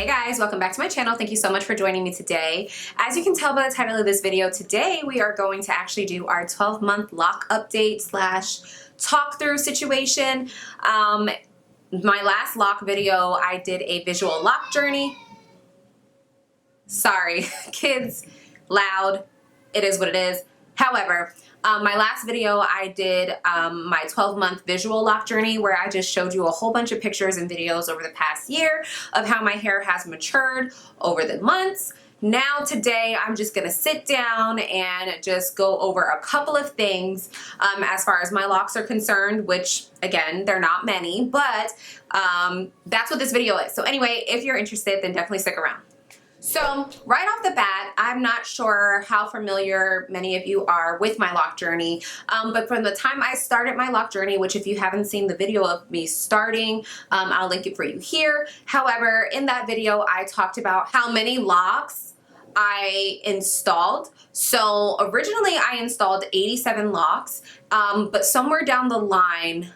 Hey guys, welcome back to my channel. Thank you so much for joining me today. As you can tell by the title of this video, today we are going to actually do our 12-month loc update slash talk through situation. My last loc video, I did a visual loc journey. Sorry, kids, loud. It is what it is. However, my last video, I did my 12-month visual loc journey where I just showed you a whole bunch of pictures and videos over the past year of how my hair has matured over the months. Now today, I'm just going to sit down and just go over a couple of things as far as my locs are concerned, which again, they're not many, but that's what this video is. So anyway, if you're interested, then definitely stick around. So right off the bat, I'm not sure how familiar many of you are with my loc journey, but from the time I started my loc journey, which if you haven't seen the video of me starting, I'll link it for you here. However, in that video, I talked about how many locs I installed. So originally I installed 87 locs, but somewhere down the line,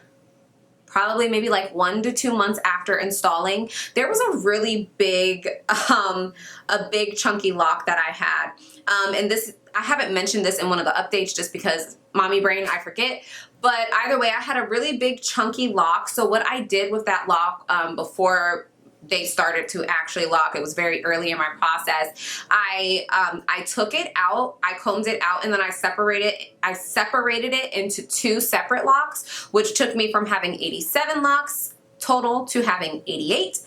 probably maybe like 1 to 2 months after installing, there was a really big, a big chunky loc that I had. And this, I haven't mentioned this in one of the updates just because mommy brain, I forget. But either way, I had a really big chunky loc. So what I did with that loc before they started to actually loc, it was very early in my process, I took it out, I combed it out, and then I separated it into 2 separate locs, which took me from having 87 locs total to having 88.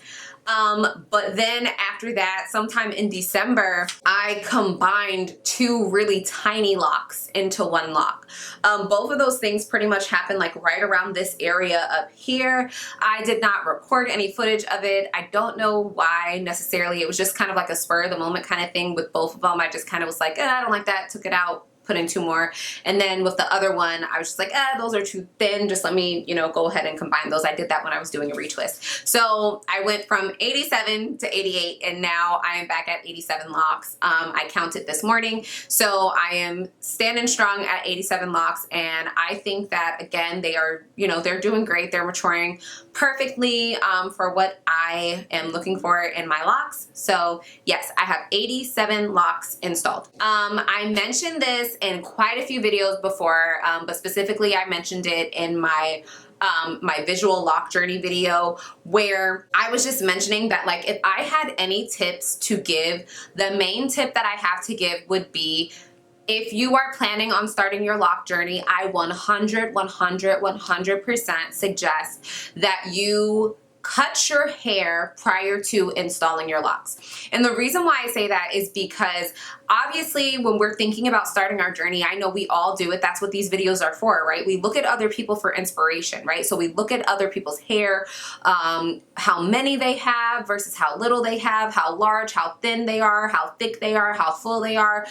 But then after that, sometime in December, I combined 2 really tiny locs into 1 loc. Both of those things pretty much happened like right around this area up here. I did not record any footage of it. I don't know why necessarily. It was just kind of like a spur of the moment kind of thing with both of them. I just kind of was like, I don't like that, took it out, put in 2 more. And then with the other one, I was just like, those are too thin. Just let me, go ahead and combine those. I did that when I was doing a retwist. So I went from 87 to 88 and now I am back at 87 locs. I counted this morning. So I am standing strong at 87 locs. And I think that again, they are, they're doing great. They're maturing perfectly for what I am looking for in my locs. So yes, I have 87 locs installed. I mentioned this in quite a few videos before, but specifically I mentioned it in my my visual loc journey video where I was just mentioning that like if I had any tips to give, the main tip that I have to give would be if you are planning on starting your loc journey, I 100% suggest that you cut your hair prior to installing your locs. And the reason why I say that is because obviously when we're thinking about starting our journey, I know we all do it. That's what these videos are for, right? We look at other people for inspiration, right? So we look at other people's hair, how many they have versus how little they have, how large, how thin they are, how thick they are, how full they are,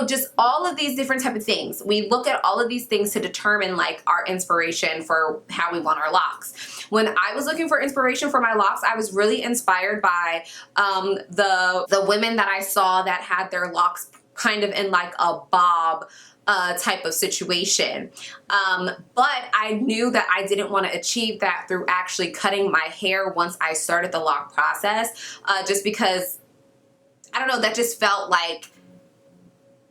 just all of these different type of things. We look at all of these things to determine like our inspiration for how we want our locs. When I was looking for inspiration for my locs, I was really inspired by the women that I saw that had their locs kind of in like a bob type of situation. But I knew that I didn't want to achieve that through actually cutting my hair once I started the loc process, just because, I don't know, that just felt like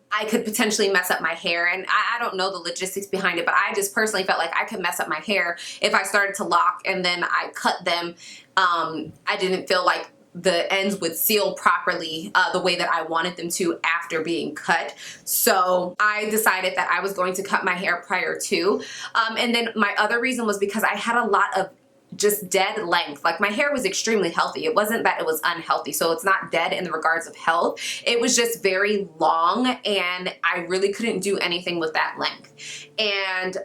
I could potentially mess up my hair. And I don't know the logistics behind it, but I just personally felt like I could mess up my hair if I started to loc and then I cut them. I didn't feel like the ends would seal properly the way that I wanted them to after being cut. So I decided that I was going to cut my hair prior to. And then my other reason was because I had a lot of just dead length. Like my hair was extremely healthy. It wasn't that it was unhealthy. So it's not dead in the regards of health. It was just very long and I really couldn't do anything with that length. And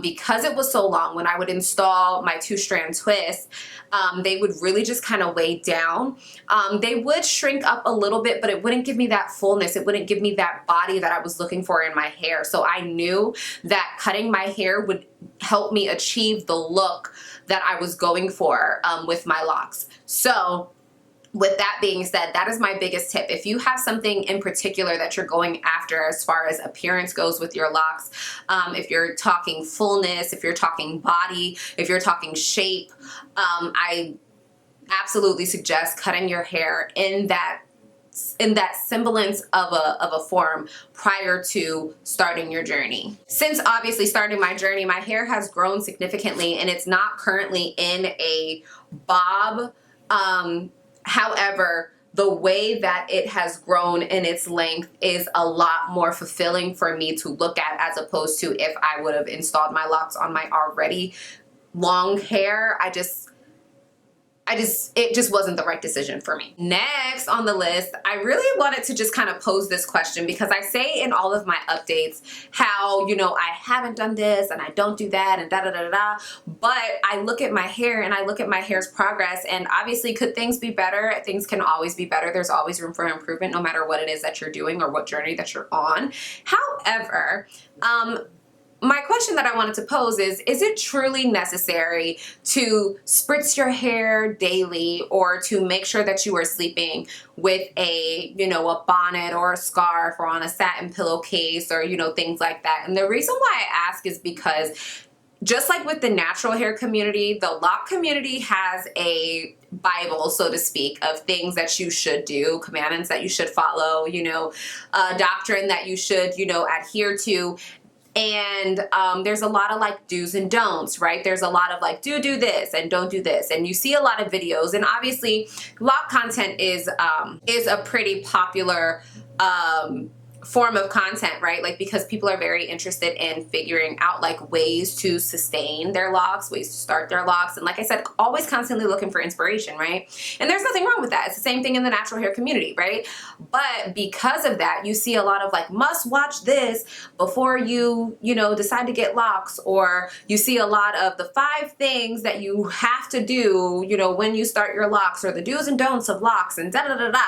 because it was so long, when I would install my 2-strand twists, they would really just kind of weigh down. They would shrink up a little bit, but it wouldn't give me that fullness. It wouldn't give me that body that I was looking for in my hair. So I knew that cutting my hair would help me achieve the look that I was going for with my locs. So with that being said, that is my biggest tip. If you have something in particular that you're going after as far as appearance goes with your locs, if you're talking fullness, if you're talking body, if you're talking shape, I absolutely suggest cutting your hair in that semblance of a form prior to starting your journey. Since obviously starting my journey, my hair has grown significantly and it's not currently in a bob. However, the way that it has grown in its length is a lot more fulfilling for me to look at, as opposed to if I would have installed my locks on my already long hair. It just wasn't the right decision for me. Next on the list, I really wanted to just kind of pose this question, because I say in all of my updates how, you know, I haven't done this and I don't do that and da da da da da. But I look at my hair and I look at my hair's progress, and obviously, could things be better? Things can always be better. There's always room for improvement, no matter what it is that you're doing or what journey that you're on. However, my question that I wanted to pose is it truly necessary to spritz your hair daily, or to make sure that you are sleeping with a, you know, a bonnet or a scarf or on a satin pillowcase, or, you know, things like that? And the reason why I ask is because, just like with the natural hair community, the loc community has a Bible, so to speak, of things that you should do, commandments that you should follow, you know, doctrine that you should, you know, adhere to. And there's a lot of like do's and don'ts, right? There's a lot of like do this and don't do this, and you see a lot of videos. And obviously, loc content is a pretty popular form of content, right? Like, because people are very interested in figuring out like ways to sustain their locks, ways to start their locks, and like I said, always constantly looking for inspiration, right? And there's nothing wrong with that. It's the same thing in the natural hair community, right? But because of that, you see a lot of like, must watch this before you know, decide to get locks, or you see a lot of the 5 things that you have to do, you know, when you start your locks, or the do's and don'ts of locks, and da da da da.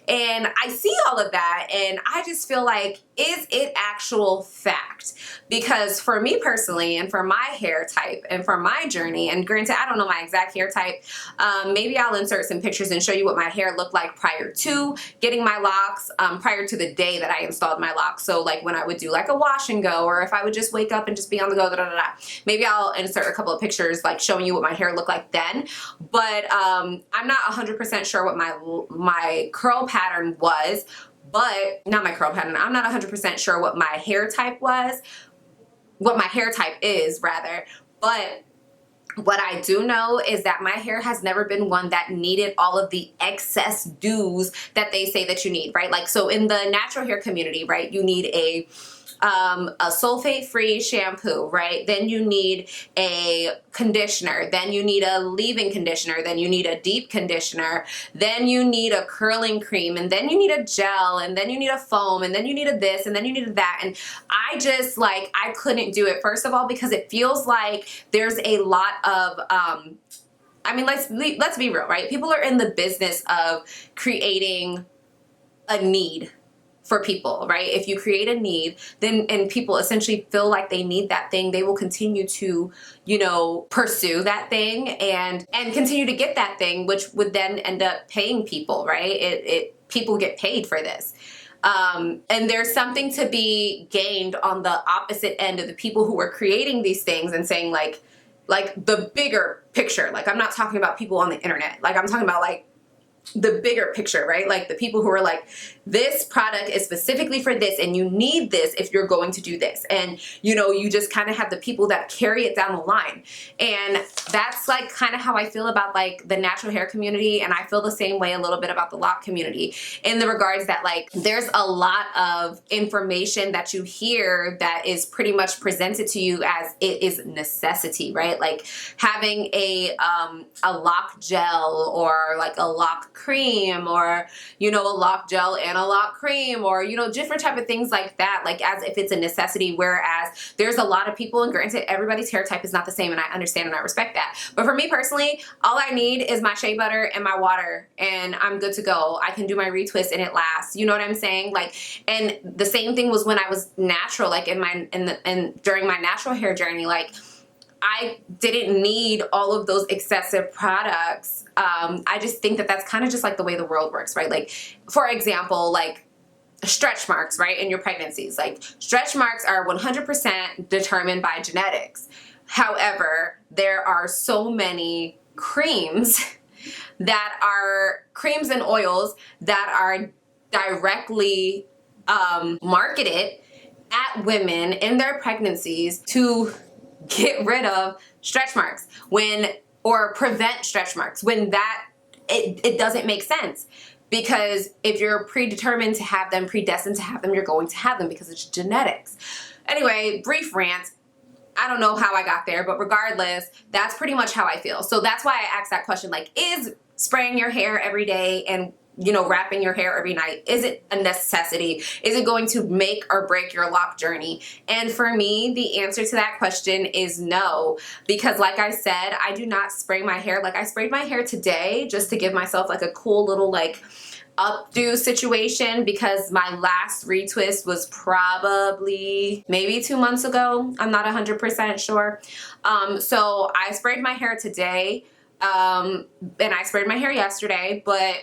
And I see all of that, and I just feel like, is it actual fact? Because for me personally, and for my hair type, and for my journey, and granted, I don't know my exact hair type, maybe I'll insert some pictures and show you what my hair looked like prior to getting my locks, prior to the day that I installed my locks. So like when I would do like a wash and go, or if I would just wake up and just be on the go, da da da da. Maybe I'll insert a couple of pictures like showing you what my hair looked like then. But I'm not 100% sure what my curl pattern was. But not my curl pattern. I'm not 100% sure what my hair type was, what my hair type is rather. But what I do know is that my hair has never been one that needed all of the excess do's that they say that you need, right? Like, so in the natural hair community, right, you need a sulfate-free shampoo, right? Then you need a conditioner. Then you need a leave-in conditioner. Then you need a deep conditioner. Then you need a curling cream. And then you need a gel. And then you need a foam. And then you need a this. And then you need a that. And I just, like, I couldn't do it, first of all, because it feels like there's a lot of, I mean, let's be real, right? People are in the business of creating a need for people, right? If you create a need, then, and people essentially feel like they need that thing, they will continue to, you know, pursue that thing and continue to get that thing, which would then end up paying people, right? People get paid for this. And there's something to be gained on the opposite end of the people who are creating these things and saying like the bigger picture. Like, I'm not talking about people on the internet. Like, I'm talking about like the bigger picture, right? Like the people who are like, this product is specifically for this and you need this if you're going to do this. And, you know, you just kind of have the people that carry it down the line. And that's like kind of how I feel about like the natural hair community. And I feel the same way a little bit about the loc community, in the regards that like there's a lot of information that you hear that is pretty much presented to you as it is necessity, right? Like having a loc gel, or like a loc cream, or, you know, a loc gel and a loc cream, or, you know, different type of things like that, like as if it's a necessity. Whereas there's a lot of people, and granted, everybody's hair type is not the same, and I understand and I respect that. But for me personally, all I need is my shea butter and my water, and I'm good to go. I can do my retwist and it lasts. You know what I'm saying? Like, and the same thing was when I was natural, like during my natural hair journey, like I didn't need all of those excessive products. I just think that that's kind of just like the way the world works, right? Like, for example, like stretch marks, right? In your pregnancies, like stretch marks are 100% determined by genetics. However, there are so many creams that are creams and oils that are directly marketed at women in their pregnancies to get rid of stretch marks or prevent stretch marks when it doesn't make sense. Because if you're predetermined to have them, predestined to have them, you're going to have them because it's genetics. Anyway, brief rant. I don't know how I got there, but regardless, that's pretty much how I feel. So that's why I asked that question, like, is spraying your hair every day and, you know, wrapping your hair every night, is it a necessity? Is it going to make or break your loc journey? And for me, the answer to that question is no, because like I said, I do not spray my hair. Like, I sprayed my hair today just to give myself like a cool little like updo situation, because my last retwist was probably maybe 2 months ago. I'm not 100% sure. So I sprayed my hair today, and I sprayed my hair yesterday, but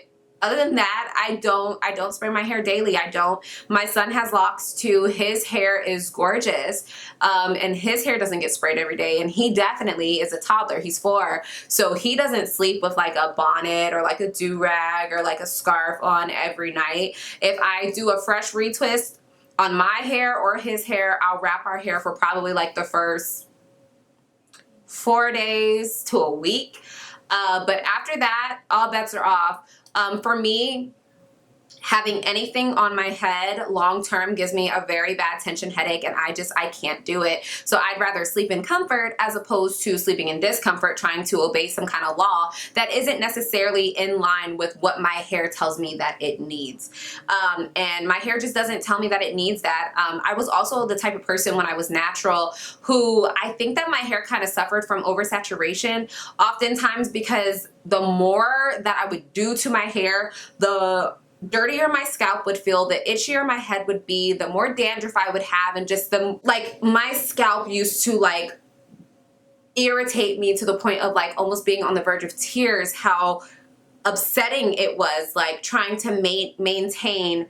other than that, I don't spray my hair daily. I don't. My son has locks too. His hair is gorgeous. And his hair doesn't get sprayed every day. And he definitely is a toddler. He's 4. So he doesn't sleep with like a bonnet or like a do-rag or like a scarf on every night. If I do a fresh retwist on my hair or his hair, I'll wrap our hair for probably like the first 4 days to a week. But after that, all bets are off. For me, having anything on my head long term gives me a very bad tension headache, and I can't do it. So I'd rather sleep in comfort as opposed to sleeping in discomfort, trying to obey some kind of law that isn't necessarily in line with what my hair tells me that it needs. And my hair just doesn't tell me that it needs that. I was also the type of person when I was natural who I think that my hair kind of suffered from oversaturation, oftentimes because the more that I would do to my hair, the dirtier my scalp would feel, the itchier my head would be, the more dandruff I would have, and just my scalp used to like irritate me to the point of like almost being on the verge of tears, how upsetting it was, like trying to maintain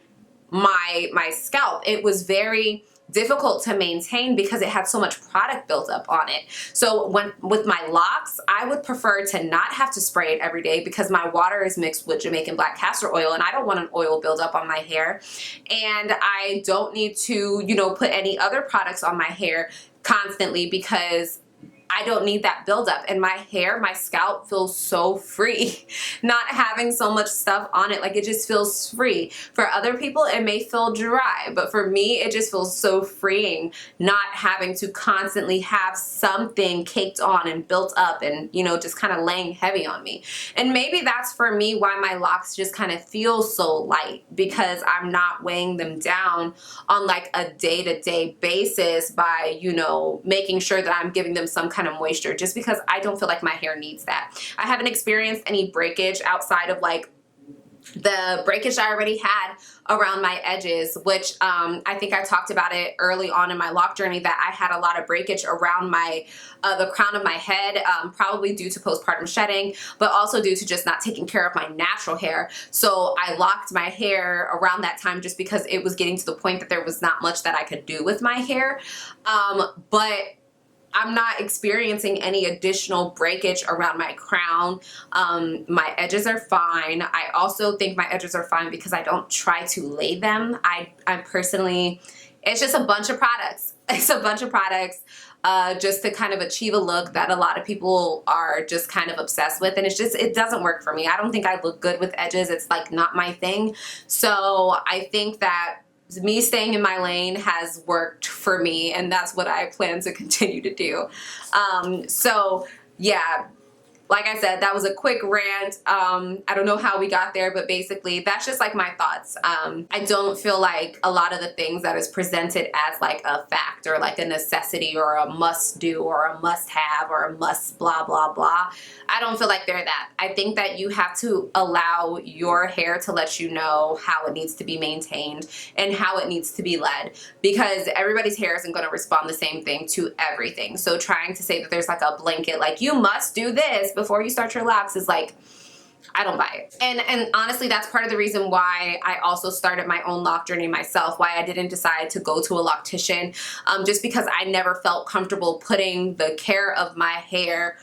my scalp. It was very difficult to maintain because it had so much product built up on it. So with my locks, I would prefer to not have to spray it every day because my water is mixed with Jamaican black castor oil, and I don't want an oil buildup on my hair. And I don't need to, you know, put any other products on my hair constantly because I don't need that buildup. And my hair, my scalp feels so free not having so much stuff on it. Like, it just feels free. For other people, it may feel dry, but for me, it just feels so freeing not having to constantly have something caked on and built up and, you know, just kind of laying heavy on me. And maybe that's for me why my locks just kind of feel so light, because I'm not weighing them down on like a day-to-day basis by, you know, making sure that I'm giving them some kind of moisture, just because I don't feel like my hair needs that. I haven't experienced any breakage outside of like the breakage I already had around my edges, which I think I talked about it early on in my loc journey, that I had a lot of breakage around my the crown of my head, probably due to postpartum shedding, but also due to just not taking care of my natural hair. So I locked my hair around that time just because it was getting to the point that there was not much that I could do with my hair. But I'm not experiencing any additional breakage around my crown. My edges are fine. I also think my edges are fine because I don't try to lay them. I personally, it's just a bunch of products. It's a bunch of products just to kind of achieve a look that a lot of people are just kind of obsessed with. And it's just, it doesn't work for me. I don't think I look good with edges. It's like not my thing. So I think that me staying in my lane has worked for me, and that's what I plan to continue to do. So yeah, like I said, that was a quick rant. I don't know how we got there, but basically that's just like my thoughts. I don't feel like a lot of the things that is presented as like a fact or like a necessity or a must do or a must have or a must blah, blah, blah. I don't feel like they're that. I think that you have to allow your hair to let you know how it needs to be maintained and how it needs to be led, because everybody's hair isn't going to respond the same thing to everything. So trying to say that there's like a blanket, like you must do this before you start your locks is like, I don't buy it. And honestly, that's part of the reason why I also started my own loc journey myself, why I didn't decide to go to a loctician, just because I never felt comfortable putting the care of my hair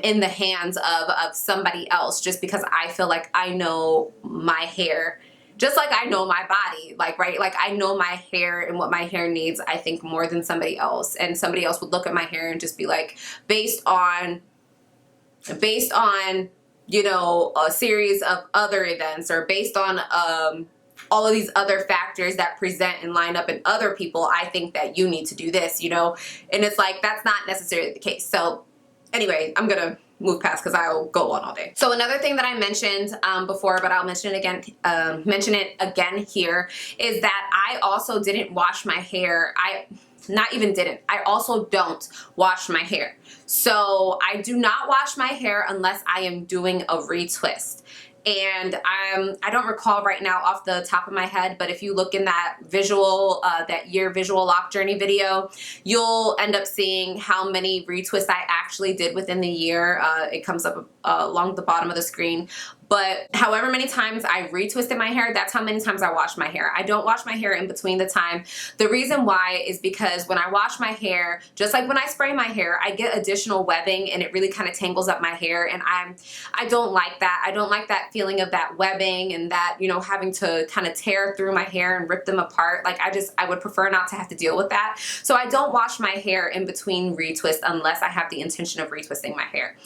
in the hands of somebody else, just because I feel like I know my hair just like I know my body, like, right? Like I know my hair and what my hair needs, I think, more than somebody else. And somebody else would look at my hair and just be like, based on, you know, a series of other events, or based on all of these other factors that present and line up in other people, I think that you need to do this, you know? And it's like, that's not necessarily the case. So anyway, I'm gonna move past because I'll go on all day. So another thing that I mentioned before, but I'll mention it again here, is that I also didn't wash my hair. I also don't wash my hair. So I do not wash my hair unless I am doing a retwist. And I don't recall right now off the top of my head, but if you look in that Year Visual Loc Journey video, you'll end up seeing how many retwists I actually did within the year. It comes up along the bottom of the screen. But however many times I retwisted my hair, that's how many times I wash my hair. I don't wash my hair in between the time. The reason why is because when I wash my hair, just like when I spray my hair, I get additional webbing and it really kind of tangles up my hair, and I don't like that. I don't like that feeling of that webbing and that, you know, having to kind of tear through my hair and rip them apart. Like I would prefer not to have to deal with that. So I don't wash my hair in between retwists unless I have the intention of retwisting my hair.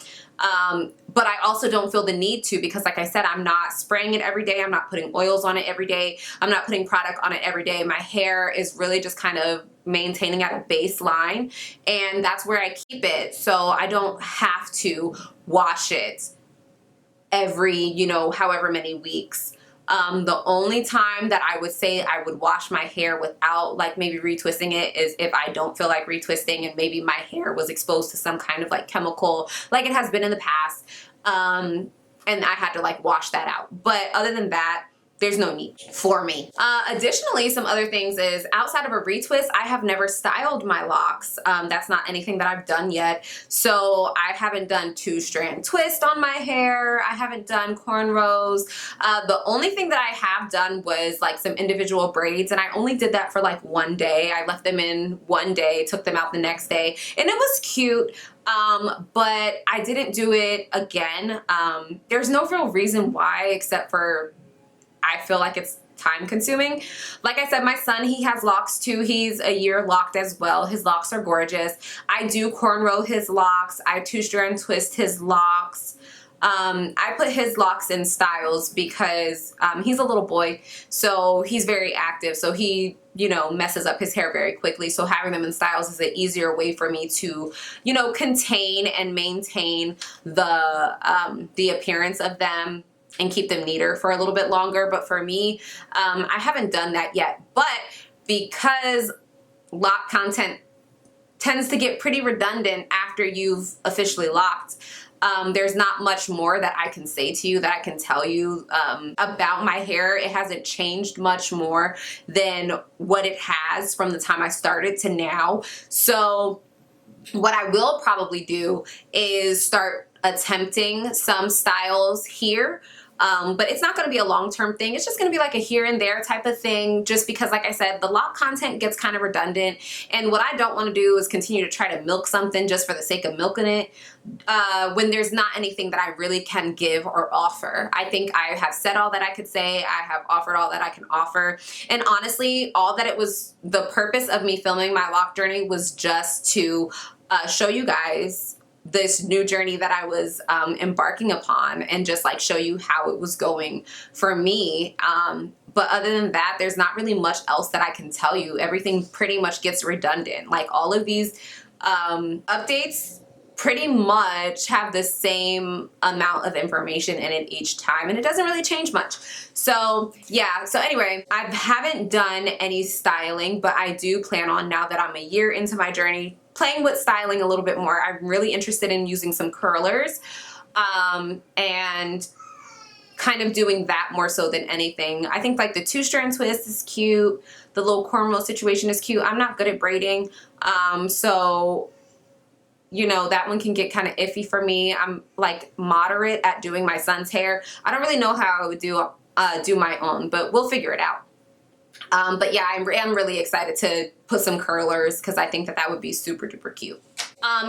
But I also don't feel the need to, because like I said, I'm not spraying it every day. I'm not putting oils on it every day. I'm not putting product on it every day. My hair is really just kind of maintaining at a baseline, and that's where I keep it. So I don't have to wash it every, you know, however many weeks. The only time that I would say I would wash my hair without like maybe retwisting it is if I don't feel like retwisting and maybe my hair was exposed to some kind of like chemical, like it has been in the past, and I had to like wash that out. But other than that, there's no need for me. Additionally, some other things is, outside of a retwist, I have never styled my locks. That's not anything that I've done yet. So I haven't done 2-strand twist on my hair. I haven't done cornrows. The only thing that I have done was like some individual braids, and I only did that for like one day. I left them in one day, took them out the next day, and it was cute. But I didn't do it again. There's no real reason why, except for I feel like it's time consuming. Like I said, my son, he has locks too. He's a year locked as well. His locks are gorgeous. I do cornrow his locks. I 2-strand twist his locks. I put his locks in styles because he's a little boy, so he's very active. So he, you know, messes up his hair very quickly. So having them in styles is an easier way for me to, you know, contain and maintain the appearance of them and keep them neater for a little bit longer. But for me, I haven't done that yet. But because lock content tends to get pretty redundant after you've officially locked, there's not much more that I can say to you, that I can tell you about my hair. It hasn't changed much more than what it has from the time I started to now. So what I will probably do is start attempting some styles here. But it's not going to be a long-term thing. It's just going to be like a here and there type of thing, just because, like I said, the lock content gets kind of redundant. And what I don't want to do is continue to try to milk something just for the sake of milking it, when there's not anything that I really can give or offer. I think I have said all that I could say. I have offered all that I can offer. And honestly, the purpose of me filming my lock journey was just to show you guys this new journey that I was embarking upon, and just like show you how it was going for me. But other than that, there's not really much else that I can tell you. Everything pretty much gets redundant. Like all of these updates pretty much have the same amount of information in it each time, and it doesn't really change much. So yeah, so anyway, I haven't done any styling, but I do plan on, now that I'm a year into my journey, playing with styling a little bit more. I'm really interested in using some curlers and kind of doing that more so than anything. I think like the 2-strand twist is cute. The little cornrow situation is cute. I'm not good at braiding. So, you know, that one can get kind of iffy for me. I'm like moderate at doing my son's hair. I don't really know how I would do my own, but we'll figure it out. But yeah, I'm really excited to put some curlers because I think that would be super duper cute.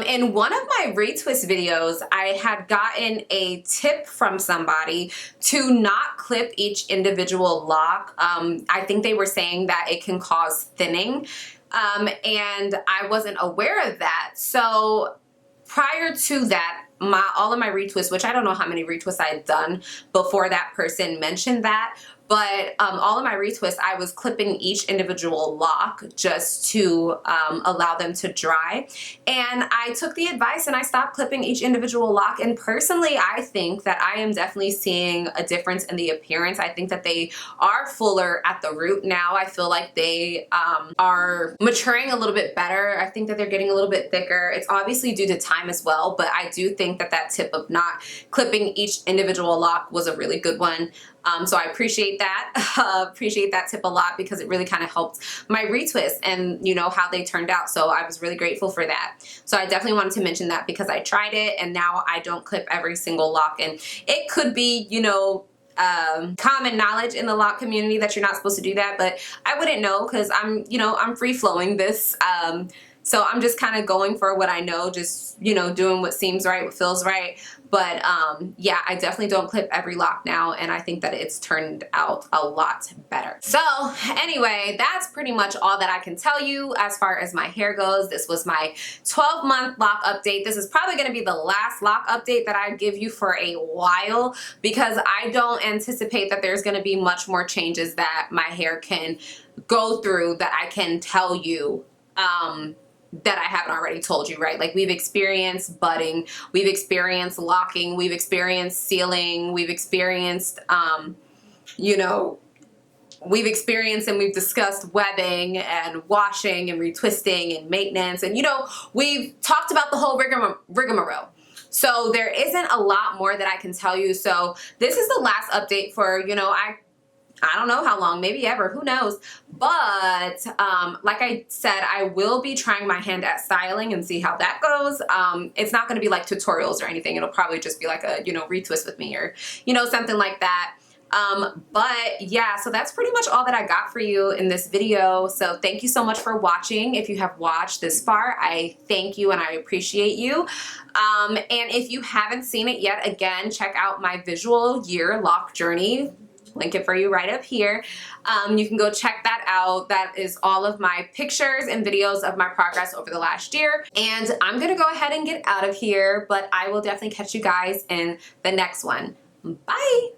In one of my retwist videos, I had gotten a tip from somebody to not clip each individual lock. I think they were saying that it can cause thinning, and I wasn't aware of that. So prior to that, all of my retwists, which I don't know how many retwists I had done before that person mentioned that, but all of my retwists, I was clipping each individual lock just to allow them to dry. And I took the advice and I stopped clipping each individual lock. And personally, I think that I am definitely seeing a difference in the appearance. I think that they are fuller at the root now. I feel like they are maturing a little bit better. I think that they're getting a little bit thicker. It's obviously due to time as well, but I do think that that tip of not clipping each individual lock was a really good one. So I appreciate that. Appreciate that tip a lot because it really kind of helped my retwist and you know how they turned out. So I was really grateful for that. So I definitely wanted to mention that because I tried it and now I don't clip every single lock, and it could be, you know, common knowledge in the lock community that you're not supposed to do that, but I wouldn't know because I'm, you know, I'm free flowing this. So I'm just kind of going for what I know, just, you know, doing what seems right, what feels right. But yeah, I definitely don't clip every lock now, and I think that it's turned out a lot better. So anyway, that's pretty much all that I can tell you as far as my hair goes. This was my 12-month lock update. This is probably going to be the last lock update that I give you for a while because I don't anticipate that there's going to be much more changes that my hair can go through that I can tell you that I haven't already told you, right? Like we've experienced budding, we've experienced locking, we've experienced sealing, we've experienced, you know, we've experienced and we've discussed webbing and washing and retwisting and maintenance. And, you know, we've talked about the whole rigmarole. So there isn't a lot more that I can tell you. So this is the last update for, you know, I don't know how long, maybe ever, who knows. But like I said, I will be trying my hand at styling and see how that goes. It's not going to be like tutorials or anything. It'll probably just be like a, you know, retwist with me or, you know, something like that. But yeah, so that's pretty much all that I got for you in this video. So thank you so much for watching. If you have watched this far, I thank you and I appreciate you. And if you haven't seen it yet, again, check out my visual year loc journey. Link it for you right up here. You can go check that out. That is all of my pictures and videos of my progress over the last year. And I'm gonna go ahead and get out of here, but I will definitely catch you guys in the next one. Bye.